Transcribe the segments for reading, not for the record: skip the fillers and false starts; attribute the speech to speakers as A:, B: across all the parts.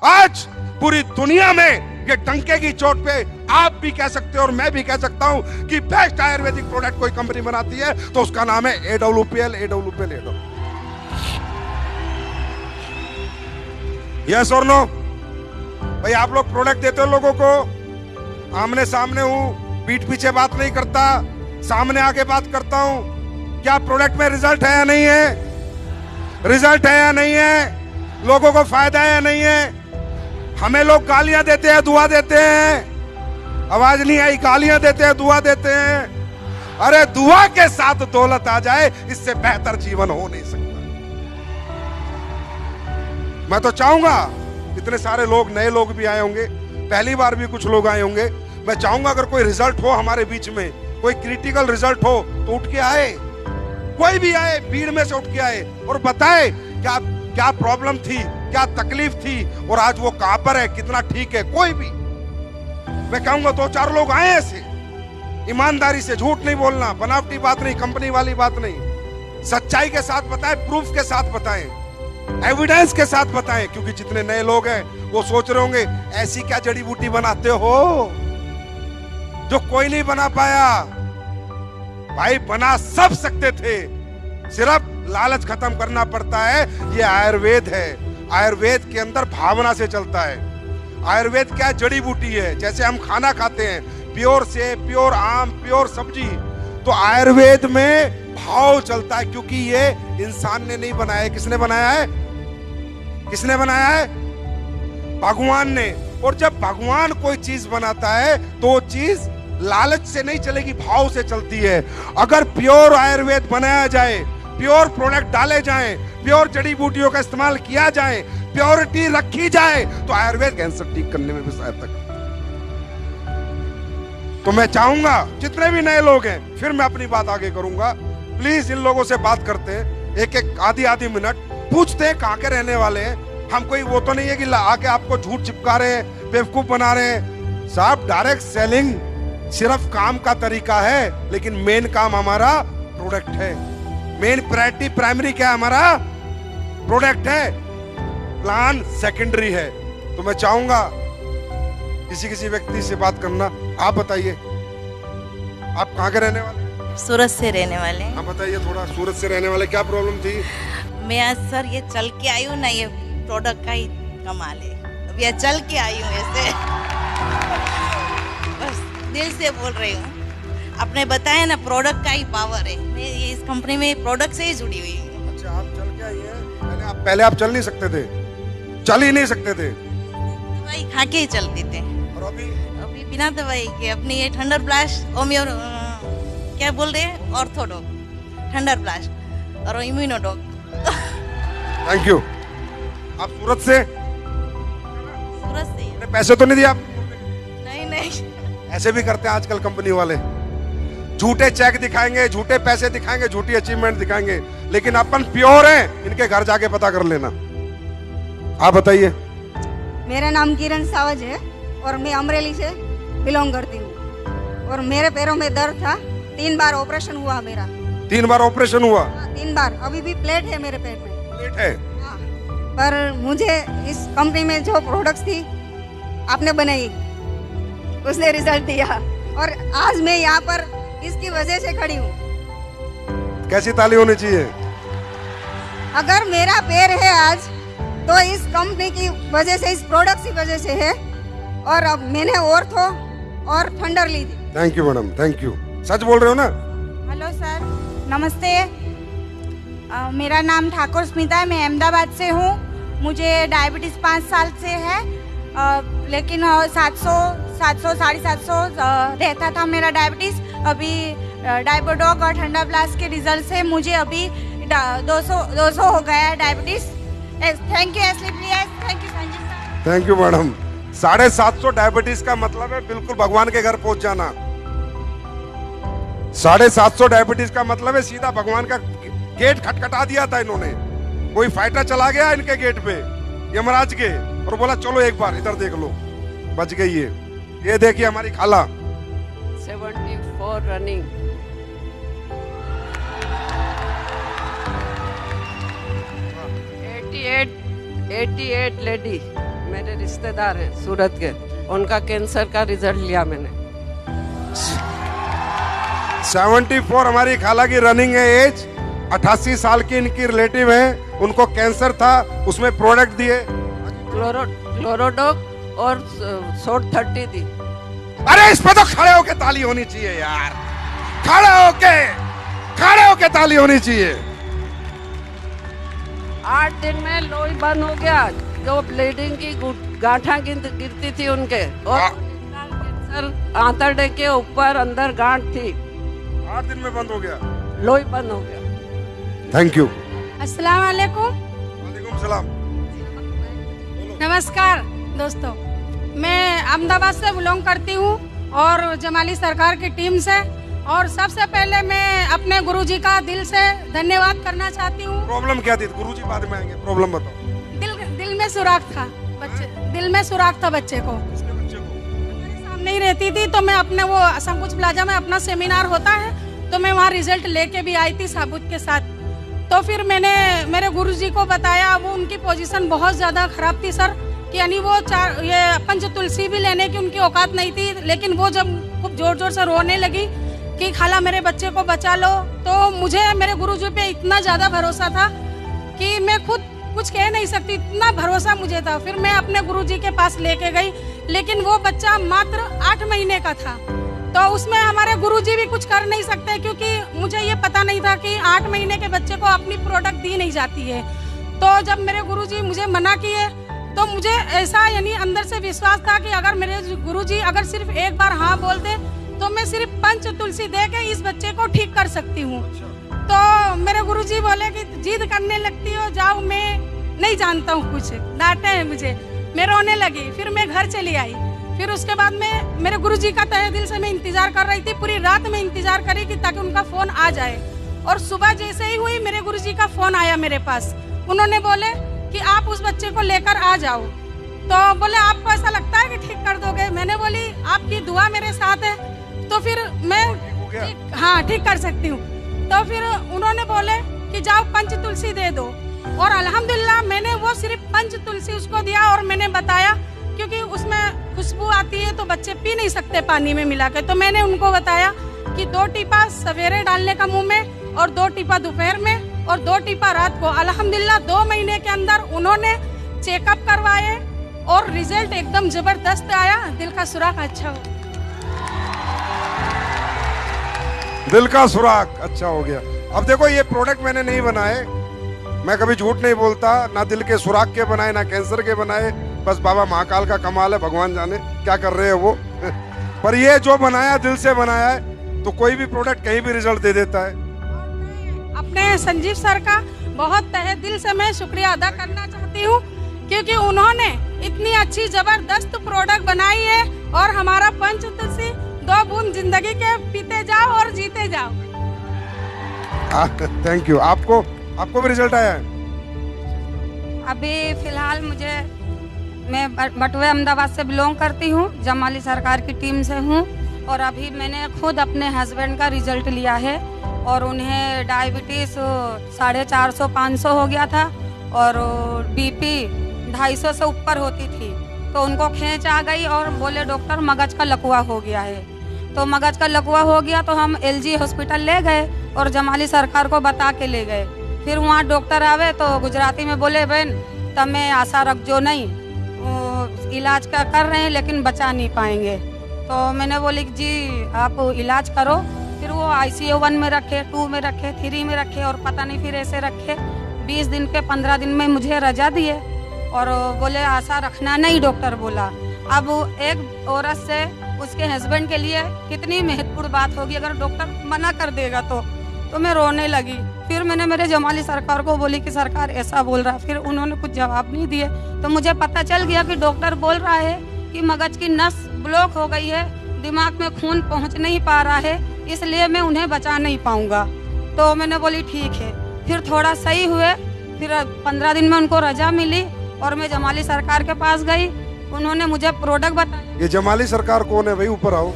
A: आज पूरी दुनिया में ये डंके की चोट पे आप भी कह सकते हो और मैं भी कह सकता हूं कि बेस्ट आयुर्वेदिक प्रोडक्ट कोई कंपनी बनाती है तो उसका नाम है AWPL। यस और नो? भाई आप लोग प्रोडक्ट देते हो लोगों को, आमने सामने हूं, पीठ पीछे बात नहीं करता, सामने आके बात करता हूं। क्या प्रोडक्ट में रिजल्ट है या नहीं है? रिजल्ट है या नहीं है? लोगों को फायदा है या नहीं है? हमें लोग गालियां देते हैं, दुआ देते हैं। आवाज नहीं आई? गालियां देते हैं, दुआ देते हैं। अरे दुआ के साथ दौलत आ जाए, इससे बेहतर जीवन हो नहीं सकता। मैं तो चाहूंगा, इतने सारे लोग, नए लोग भी आए होंगे, पहली बार भी कुछ लोग आए होंगे, मैं चाहूंगा अगर कोई रिजल्ट हो हमारे बीच में, कोई क्रिटिकल रिजल्ट हो तो उठ के आए, कोई भी आए, भीड़ में से उठ के आए और बताए क्या क्या प्रॉब्लम थी, क्या तकलीफ थी और आज वो कहां पर है, कितना ठीक है। कोई भी, मैं कहूंगा 2-4 लोग आए ऐसे, ईमानदारी से, झूठ नहीं बोलना, बनावटी बात नहीं, कंपनी वाली बात नहीं, सच्चाई के साथ बताएं, प्रूफ के साथ बताएं, एविडेंस के साथ बताएं। क्योंकि जितने नए लोग हैं वो सोच रहे होंगे ऐसी क्या जड़ी बूटी बनाते हो जो कोई नहीं बना पाया। भाई बना सब सकते थे, सिर्फ लालच खत्म करना पड़ता है। ये आयुर्वेद है, आयुर्वेद के अंदर भावना से चलता है। आयुर्वेद क्या जड़ी बूटी है, जैसे हम खाना खाते हैं, प्योर से प्योर आम, प्योर सब्जी, तो आयुर्वेद में भाव चलता है। क्योंकि ये इंसान ने नहीं बनाया है, किसने बनाया है? किसने बनाया है? भगवान ने। और जब भगवान कोई चीज बनाता है तो वो चीज लालच से नहीं चलेगी, भाव से चलती है। अगर प्योर आयुर्वेद बनाया जाए, प्योर प्रोडक्ट डाले जाएं, प्योर जड़ी बूटियों का इस्तेमाल किया जाए, प्योरिटी रखी जाए, तो आयुर्वेद कैंसर ठीक करने में भी सहायता करता है। तो मैं चाहूंगा जितने भी नए लोग हैं, फिर मैं अपनी बात आगे करूंगा, प्लीज इन लोगों से बात करते हैं, एक आधी मिनट पूछते हैं कहां के रहने वाले हैं। हम कोई वो तो नहीं है कि आके आपको झूठ चिपका रहे हैं, बेवकूफ बना रहे हैं। साहब डायरेक्ट सेलिंग सिर्फ काम का तरीका है, लेकिन मेन काम हमारा प्रोडक्ट है। मेन प्रायोरिटी, प्राइमरी क्या है? हमारा प्रोडक्ट है, प्लान सेकेंडरी है। तो मैं चाहूंगा किसी व्यक्ति से बात करना। आप बताइए, आप कहाँ के रहने वाले?
B: सूरत से रहने वाले हैं।
A: आप बताइए थोड़ा, सूरत से रहने वाले, क्या प्रॉब्लम थी?
B: मैं आज सर ये चल के आई हूँ ना, ये प्रोडक्ट का ही कमाल है। अब ये चल के आई हूँ ऐसे, बस दिल से बोल रही हूँ। आपने बताया ना प्रोडक्ट का ही पावर है, मैं ये इस कंपनी में प्रोडक्ट से ही जुड़ी हुई हूँ।
A: अच्छा, आप चल के आई हैं? पहले आप चल नहीं सकते थे? चल ही नहीं सकते थे?
B: दवाई खा के ही चलते थे।
A: और अभी
B: बिना दवाई के अपनी ये थंडर ब्लास्ट, होम्यो क्या बोल रहे हैं, ऑर्थोडॉक, थंडर ब्लास्ट और इम्यूनोडॉक।
A: Thank you. आप सूरत से?
B: सूरत से।
A: पैसे तो नहीं दिए आप?
B: नहीं।
A: ऐसे भी करते हैं आजकल कंपनी वाले, झूठे चेक दिखाएंगे, झूठे पैसे दिखाएंगे, झूठी अचीवमेंट दिखाएंगे, लेकिन अपन प्योर हैं। इनके घर जाके पता कर लेना। आप बताइए।
C: मेरा नाम किरण सावज है और मैं अमरेली से बिलोंग करती हूँ। और मेरे पैरों में दर्द था, 3 बार ऑपरेशन हुआ मेरा।
A: 3 बार ऑपरेशन हुआ?
C: 3 बार। अभी भी प्लेट है मेरे पेट में।
A: प्लेट है?
C: हाँ। पर मुझे इस कंपनी में जो प्रोडक्ट्स थी आपने बनाई, उसने रिजल्ट दिया और आज मैं यहाँ पर इसकी वजह से खड़ी हूँ।
A: कैसी ताली होनी चाहिए?
C: अगर मेरा पैर है आज तो इस कंपनी की वजह से, इस प्रोडक्ट की वजह से है। और अब मैंने ऑर्थो और थंडर ली थी।
A: Thank you madam, thank you. सच बोल रहे हो ना?
D: हेलो सर, नमस्ते। मेरा नाम ठाकुर स्मिता है, मैं अहमदाबाद से हूँ। मुझे डायबिटीज़ 5 साल से है, लेकिन 700 750 रहता था मेरा डायबिटीज़। अभी डायबोडॉक और ठंडा ब्लास्ट के रिजल्ट से मुझे अभी 200 हो गया है डायबिटीज़। थैंक यू एसली please, thank you Sanjay sir.
A: Thank you madam. 750 diabetes का मतलब है बिल्कुल भगवान के घर पहुंच जाना। 750 डायबिटीज का मतलब है सीधा भगवान का गेट खटखटा दिया था इन्होंने। कोई फाइटर चला गया इनके गेट पे, यमराज के, और बोला चलो एक बार इधर देख लो, बच गई है। ये देखिए हमारी खाला।
E: 74 रनिंग। 88 लेडी मेरे रिश्तेदार हैं सूरत के, उनका कैंसर का रिजल्ट लिया मैंने।
A: 74 हमारी खाला की रनिंग है एज, 88 साल की इनकी रिलेटिव है, उनको कैंसर था, उसमें प्रोडक्ट दिए
E: क्लोरोडॉक और शॉर्ट 30 दी।
A: अरे इस पे तो खड़े होके ताली होनी चाहिए यार, खड़े होके ताली होनी चाहिए।
E: 8 दिन में लोई बंद हो गया, जो ब्लीडिंग की गांठा गिरती थी उनके, और कैंसर आंतड़े के ऊपर अंदर गांठ थी,
A: 8 दिन में बंद हो गया,
E: लोई बंद हो गया।
A: Thank you.
F: अस्सलाम वालेकुम।
A: वालेकुम सलाम।
F: नमस्कार दोस्तों, मैं अहमदाबाद से बिलोंग करती हूँ और जमाली सरकार की टीम से, और सबसे पहले मैं अपने गुरुजी का दिल से धन्यवाद करना चाहती हूँ।
A: प्रॉब्लम क्या थी? गुरुजी बाद में आएंगे, प्रॉब्लम बताओ।
F: दिल में सुराख था बच्चे, दिल में सुराख था बच्चे को, मेरे सामने ही रहती थी, तो मैं अपने वो संकुच प्लाजा में अपना सेमिनार होता है, तो मैं वहाँ रिजल्ट लेके भी आई थी साबुत के साथ। तो फिर मैंने मेरे गुरुजी को बताया, वो उनकी पोजीशन बहुत ज़्यादा खराब थी सर, कि यानी वो ये पंच तुलसी भी लेने की उनकी औकात नहीं थी, लेकिन वो जब खूब जोर जोर से रोने लगी कि खाला मेरे बच्चे को बचा लो, तो मुझे मेरे गुरुजी पे इतना ज़्यादा भरोसा था कि मैं खुद कुछ कह नहीं सकती, इतना भरोसा मुझे था। फिर मैं अपने गुरुजी के पास लेके गई, लेकिन वो बच्चा मात्र 8 महीने का था, तो उसमें हमारे गुरुजी भी कुछ कर नहीं सकते, क्योंकि मुझे ये पता नहीं था कि 8 महीने के बच्चे को अपनी प्रोडक्ट दी नहीं जाती है। तो जब मेरे गुरुजी मुझे मना किए, तो मुझे ऐसा यानी अंदर से विश्वास था कि अगर मेरे गुरुजी अगर सिर्फ एक बार हाँ बोल दे, तो मैं सिर्फ पंच तुलसी दे के इस बच्चे को ठीक कर सकती हूँ। तो मेरे गुरुजी बोले कि जिद करने लगती हो, जाओ, मैं नहीं जानता हूँ कुछ, डांटे हैं मुझे, मैं रोने लगी। फिर मैं घर चली आई। फिर उसके बाद में मेरे गुरुजी का तहे दिल से मैं इंतजार कर रही थी, पूरी रात में इंतजार करी कि ताकि उनका फोन आ जाए। और सुबह जैसे ही हुई, मेरे गुरुजी का फोन आया मेरे पास। उन्होंने बोले कि आप उस बच्चे को लेकर आ जाओ। तो बोले आपको ऐसा लगता है कि ठीक कर दोगे? मैंने बोली आपकी दुआ मेरे साथ है, तो फिर मैं हाँ ठीक कर सकती हूँ। तो फिर उन्होंने बोले कि जाओ पंच तुलसी दे दो, और अल्हम्दुलिल्लाह मैंने वो सिर्फ पंच तुलसी उसको दिया, और मैंने बताया क्योंकि उसमें खुशबू आती है तो बच्चे पी नहीं सकते पानी में मिला के, तो मैंने उनको बताया कि 2 टीपा सवेरे डालने का मुंह में, और 2 टीपा दोपहर में, और 2 टीपा रात को। अल्हम्दुलिल्लाह 2 महीने के अंदर उन्होंने चेकअप करवाए और रिजल्ट एकदम जबरदस्त आया, दिल का सुराख अच्छा हो।
A: दिल का सुराख अच्छा हो गया। अब देखो, ये प्रोडक्ट मैंने नहीं बनाए, मैं कभी झूठ नहीं बोलता, ना दिल के सुराख के बनाए ना कैंसर के बनाए, बस बाबा महाकाल का कमाल है, भगवान जाने क्या कर रहे हैं वो। पर ये जो बनाया दिल से बनाया है, तो कोई भी प्रोडक्ट कहीं भी रिजल्ट दे देता है।
F: अपने संजीव सर का बहुत तहे दिल से मैं शुक्रिया अदा करना चाहती हूँ, क्योंकि उन्होंने इतनी अच्छी जबरदस्त प्रोडक्ट बनाई है, और हमारा पंच तुलसी 2 बूंद जिंदगी के पीते जाओ और जीते जाओ।
A: Thank you. आपको भी रिजल्ट आया है?
C: अभी फिलहाल मैं बटुए अहमदाबाद से बिलोंग करती हूँ, जमाली सरकार की टीम से हूँ, और अभी मैंने खुद अपने हस्बैंड का रिजल्ट लिया है, और उन्हें डायबिटीज़ 450-500 हो गया था, और बीपी 250 से ऊपर होती थी, तो उनको खींच आ गई, और बोले डॉक्टर मगज का लकवा हो गया है। तो मगज का लकवा हो गया तो हम LG हॉस्पिटल ले गए और जमाली सरकार को बता के ले गए। फिर वहाँ डॉक्टर आवे तो गुजराती में बोले, बहन तमें आशा रख जो नहीं, इलाज कर रहे हैं लेकिन बचा नहीं पाएंगे। तो मैंने बोली जी आप इलाज करो। फिर वो ICU 1 में रखे, 2 में रखे, 3 में रखे, और पता नहीं फिर ऐसे रखे। 20 दिन के 15 दिन में मुझे रजा दिए, और बोले आशा रखना नहीं, डॉक्टर बोला। अब एक औरत से उसके हस्बैंड के लिए कितनी महत्वपूर्ण बात होगी, अगर डॉक्टर मना कर देगा तो मैं रोने लगी। फिर मैंने मेरे जमाली सरकार को बोली कि सरकार ऐसा बोल रहा, फिर उन्होंने कुछ जवाब नहीं दिए। तो मुझे पता चल गया कि डॉक्टर बोल रहा है कि मगज की नस ब्लॉक हो गई है, दिमाग में खून पहुंच नहीं पा रहा है, इसलिए मैं उन्हें बचा नहीं पाऊंगा। तो मैंने बोली ठीक है। फिर थोड़ा सही हुए, फिर 15 दिन में उनको रजा मिली, और मैं जमाली सरकार के पास गई, उन्होंने मुझे प्रोडक्ट बताया।
A: ये जमाली सरकार कौन है भाई? ऊपर आओ।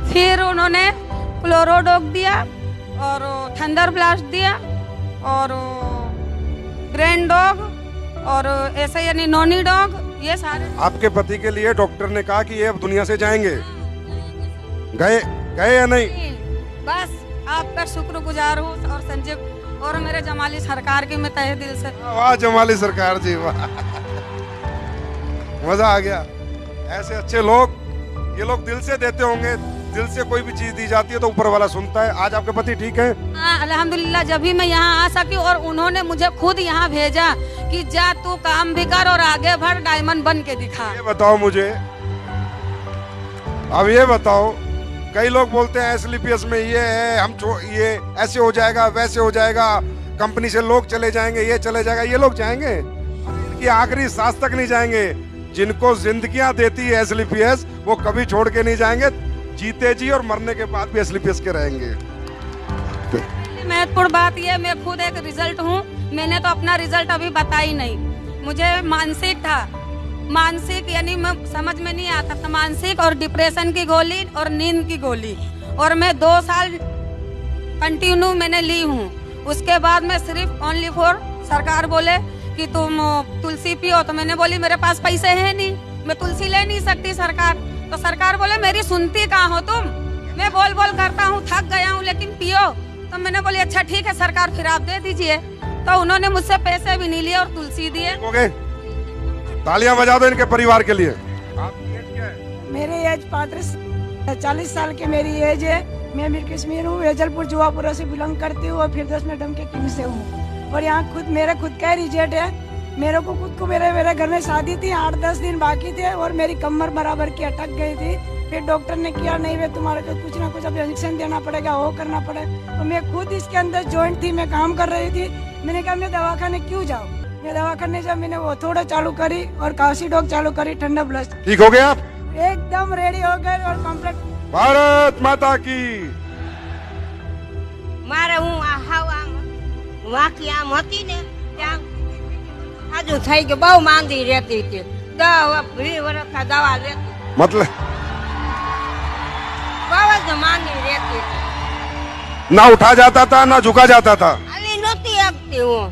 C: फिर उन्होंने क्लोरोडॉक दिया, और थंडर ब्लास्ट दिया और ग्रैंड डॉग और ऐसे यानी नॉनी डॉग, ये सारे।
A: आपके पति के लिए डॉक्टर ने कहा कि ये अब दुनिया से जाएंगे, गए गए या नहीं?
C: बस आपका शुक्रगुजार हूँ और संजीव और मेरे जमाली सरकार की मैं तहे दिल से।
A: वाह जमाली सरकार जी, वाह, मजा आ गया। ऐसे अच्छे लोग, ये लोग दिल से देते होंगे, दिल से कोई भी चीज दी जाती है तो ऊपर वाला सुनता है। आज आपके पति ठीक है?
C: हाँ अल्हम्दुलिल्लाह, जब भी मैं यहाँ आ सकी और उन्होंने मुझे खुद यहाँ भेजा कि जा तू काम भी कर और आगे बढ़, डायमंड बन के दिखा।
A: ये बताओ मुझे, अब ये बताओ, कई लोग बोलते हैं एसएलपीएस में ये है, ये ऐसे हो जाएगा, वैसे हो जाएगा, कंपनी से लोग चले जाएंगे, ये चले जाएगा। ये लोग जाएंगे, इनकी आखिरी सांस तक नहीं जाएंगे। जिनको जिंदगियां देती है एसएलपीएस, वो कभी छोड़ के नहीं जाएंगे, जीते जी और मरने के बाद भी एसएलपीएस के रहेंगे।
C: महत्वपूर्ण बात यह, मैं खुद एक रिजल्ट हूँ। मैंने तो अपना रिजल्ट अभी बताई नहीं। मुझे मानसिक था, मानसिक यानी मैं समझ में नहीं आता था, मानसिक और डिप्रेशन की गोली और नींद की गोली, और मैं 2 साल कंटिन्यू मैंने ली हूँ। उसके बाद मैं सिर्फ ओनली फॉर, सरकार बोले कि तुम तुलसी पियो, तो मैंने बोली मेरे पास पैसे हैं नहीं, मैं तुलसी ले नहीं सकती सरकार। तो सरकार बोले मेरी सुनती कहाँ हो तुम, मैं बोल बोल करता हूँ, थक गया हूँ, लेकिन पियो। तो मैंने बोली अच्छा ठीक है सरकार, फिर आप दे दीजिए। तो उन्होंने मुझसे पैसे भी नहीं लिए और तुलसी दिए।
A: तालियां बजा दो इनके परिवार के लिए। आपकी एज क्या है?
G: मेरी एज 40 साल की मेरी एज है। मैं मीर कश्मीर हूँ, वेजलपुर जुआपुरा से बिलोंग करती हूँ और फिर 10 मैडम के टीम से हूँ। और यहाँ खुद मेरा खुद का रिजल्ट है। मेरे को खुद को मेरे घर में शादी थी, 8-10 दिन बाकी थे और मेरी कमर बराबर की अटक गई थी। फिर डॉक्टर ने किया नहीं वे तुम्हारे को कुछ ना कुछ अब इंजेक्शन देना पड़ेगा, वो करना पड़ेगा। और मैं खुद इसके अंदर जॉइंट थी, मैं काम कर रही थी। मैंने कहा मैं दवाखाने क्यों जाऊँ, मैं दवाखाने जब मैंने वो थोड़ा चालू करी और काशी डॉग चालू करी, ठंडा ब्लस्ट।
A: ठीक हो गए आप?
G: एकदम रेडी हो गए और कम्प्लीट।
A: भारत माता की।
H: મારે હું વાંકી આમ હતી ને ત્યાં આજુ થઈ ગયું, બહુ માંદી રહેતી હતી, 10-20 વર્ષ દવા લેતી,
A: मतलब
H: બહુ જ માંદી રહેતી હતી,
A: ना उठा जाता था ना झुका जाता था।
H: હાલી નહોતી શકતી હું,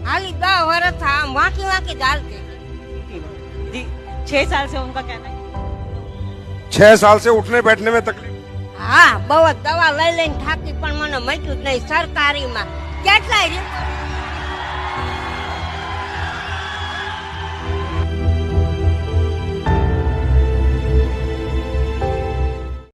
H: હાલી 10 વર્ષ આમ વાંકી વાંકી જ હાલતી હતી।
I: 6 साल से उनका कहना है
A: 6 साल से उठने बैठने में तकलीफ।
H: હા બહુ જ દવા લઈ લઈને થાકી, પણ મને મટ્યું જ નહીં। સરકારીમાં કેટલાય